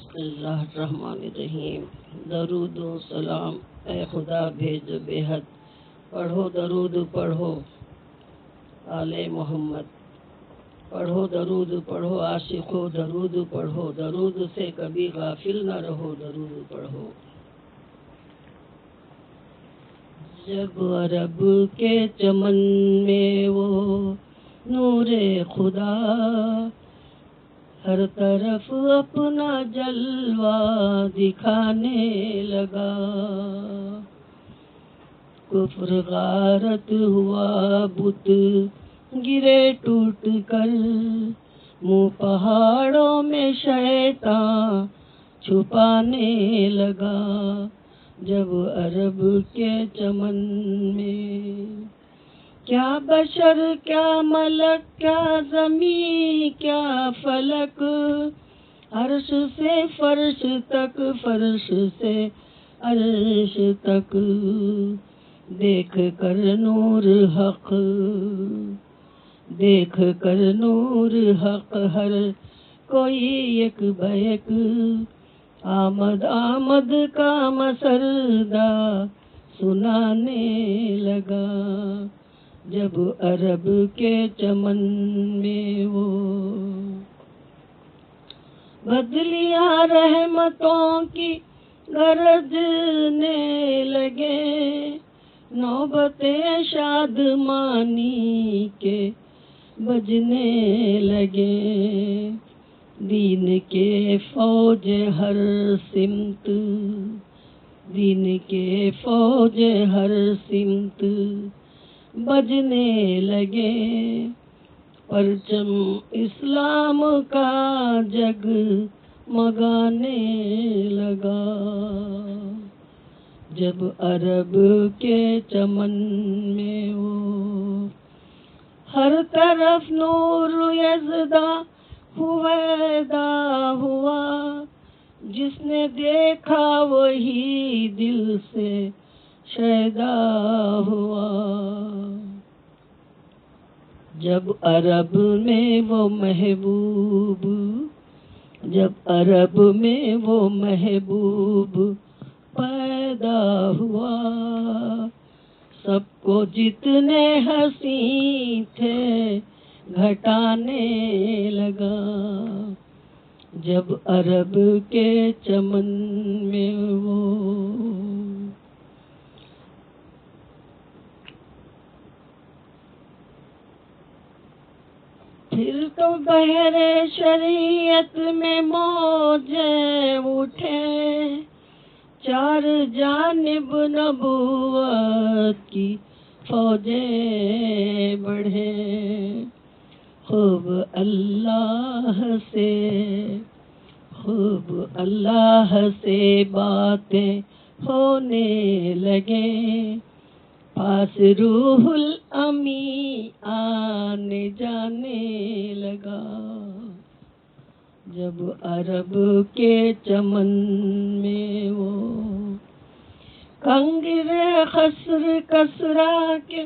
بسم اللہ الرحمن الرحیم۔ درود و سلام اے خدا بھیج بے حد، پڑھو درود پڑھو آل محمد، پڑھو درود پڑھو عاشقو درود پڑھو، درود سے کبھی غافل نہ رہو، درود پڑھو۔ جب عرب کے چمن میں وہ نور خدا ہر طرف اپنا جلوہ دکھانے لگا، کفر غارت ہوا بت گرے ٹوٹ کر، منہ پہاڑوں میں شیطان چھپانے لگا۔ جب عرب کے چمن میں کیا بشر کیا ملک کیا زمین کیا فلک، عرش سے فرش تک فرش سے عرش تک، دیکھ کر نور حق دیکھ کر نور حق، ہر کوئی یک بیک آمد آمد کا مسردہ سنانے لگا۔ جب عرب کے چمن میں وہ بدلیاں رحمتوں کی گرجنے لگے، نوبتیں شادمانی کے بجنے لگے، دین کے فوج ہر سمت دین کے فوج ہر سمت بجنے لگے، پرچم اسلام کا جگ مگانے لگا۔ جب عرب کے چمن میں وہ ہر طرف نور یزداں ہویدا ہوا، جس نے دیکھا وہی دل سے شیدا ہوا۔ جب عرب میں وہ محبوب جب عرب میں وہ محبوب پیدا ہوا، سب کو جتنے حسین تھے گھٹانے لگا۔ جب عرب کے چمن میں وہ پھر تو بحر شریعت میں موجیں اٹھے، چار جانب نبوت کی فوجیں بڑھے، خوب اللہ سے باتیں ہونے لگے، پاس روح الامی آنے جانے لگا۔ جب عرب کے چمن میں وہ کنگرے خسر کسرا کے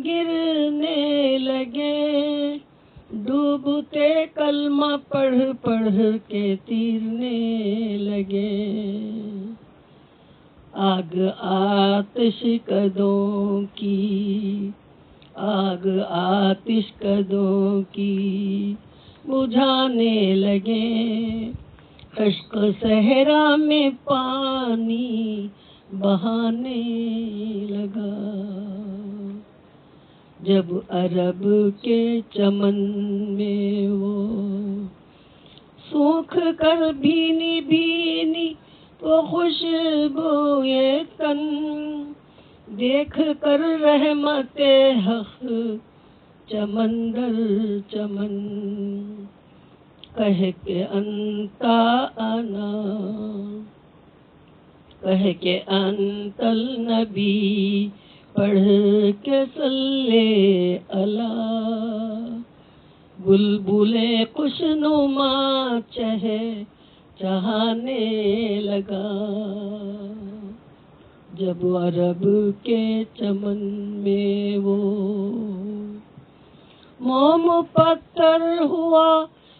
گرنے لگے، ڈوبتے کلمہ پڑھ پڑھ کے تیرنے لگے، آگ آتش قدوں کی بجھانے لگے، خشک صحرا میں پانی بہانے لگا۔ جب عرب کے چمن میں وہ سوکھ کر بھینی بھینی وہ خوشبوئے تن، دیکھ کر رحمت حق چمن در چمن، کہہ کہ النبی پڑھ کے صلی اللہ، بلبلے خوشنما چہانے لگا۔ جب عرب کے چمن میں وہ موم پتھر ہوا